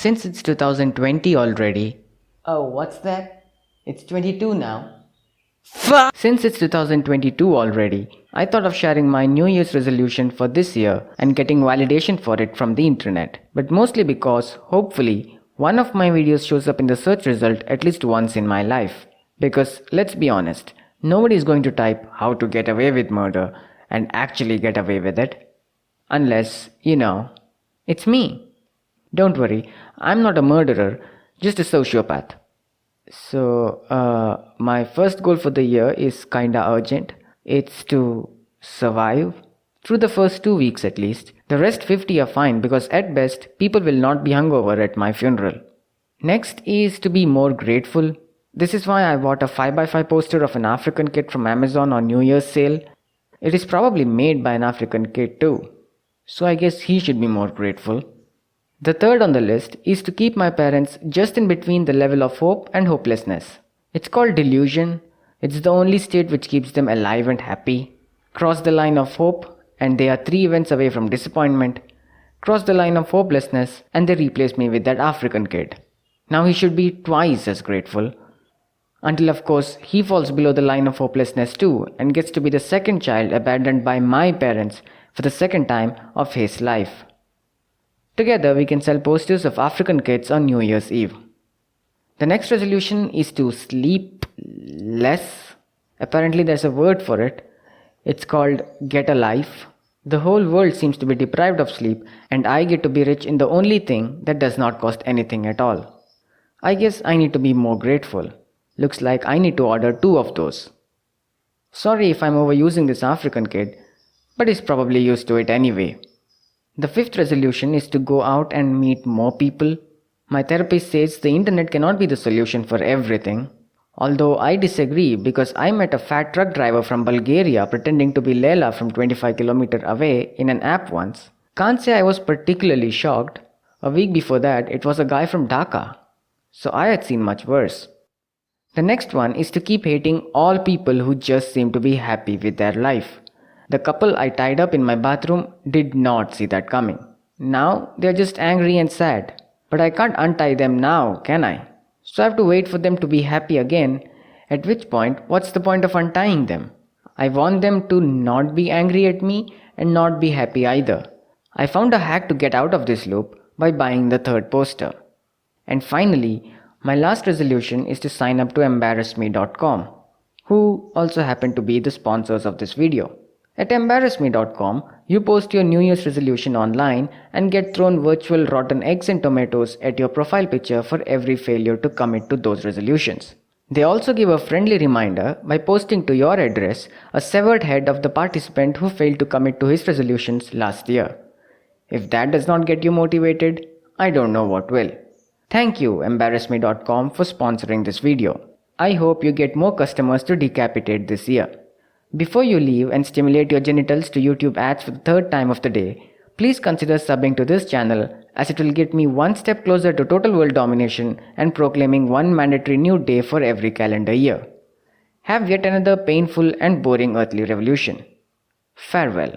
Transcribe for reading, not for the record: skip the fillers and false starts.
Since it's 2020 already. Oh, what's that? It's 22 now. Since it's 2022 already, I thought of sharing my New Year's resolution for this year and getting validation for it from the internet. But mostly because, hopefully, one of my videos shows up in the search result at least once in my life. Because, let's be honest, nobody is going to type how to get away with murder and actually get away with it. Unless, it's me. Don't worry, I'm not a murderer, just a sociopath. So, my first goal for the year is kinda urgent. It's to survive. Through the first 2 weeks at least. The rest 50 are fine because at best, people will not be hungover at my funeral. Next is to be more grateful. This is why I bought a 5x5 poster of an African kid from Amazon on New Year's sale. It is probably made by an African kid too. So I guess he should be more grateful. The third on the list is to keep my parents just in between the level of hope and hopelessness. It's called delusion. It's the only state which keeps them alive and happy. Cross the line of hope and they are 3 events away from disappointment. Cross the line of hopelessness and they replace me with that African kid. Now he should be twice as grateful. Until of course he falls below the line of hopelessness too and gets to be the second child abandoned by my parents for the second time of his life. Together we can sell posters of African kids on New Year's Eve. The next resolution is to sleep less. Apparently there's a word for it. It's called get a life. The whole world seems to be deprived of sleep and I get to be rich in the only thing that does not cost anything at all. I guess I need to be more grateful. Looks like I need to order 2 of those. Sorry if I'm overusing this African kid, but he's probably used to it anyway. The 5th resolution is to go out and meet more people. My therapist says the internet cannot be the solution for everything. Although I disagree because I met a fat truck driver from Bulgaria pretending to be Leila from 25 km away in an app once. Can't say I was particularly shocked. A week before that, it was a guy from Dhaka. So I had seen much worse. The next one is to keep hating all people who just seem to be happy with their life. The couple I tied up in my bathroom did not see that coming. Now they're just angry and sad. But I can't untie them now, can I? So I have to wait for them to be happy again, at which point, what's the point of untying them? I want them to not be angry at me and not be happy either. I found a hack to get out of this loop by buying the 3rd poster. And finally, my last resolution is to sign up to embarrassme.com, who also happen to be the sponsors of this video. At embarrassme.com, you post your New Year's resolution online and get thrown virtual rotten eggs and tomatoes at your profile picture for every failure to commit to those resolutions. They also give a friendly reminder by posting to your address a severed head of the participant who failed to commit to his resolutions last year. If that does not get you motivated, I don't know what will. Thank you, embarrassme.com, for sponsoring this video. I hope you get more customers to decapitate this year. Before you leave and stimulate your genitals to YouTube ads for the 3rd time of the day, please consider subbing to this channel as it will get me one step closer to total world domination and proclaiming one mandatory new day for every calendar year. Have yet another painful and boring earthly revolution. Farewell.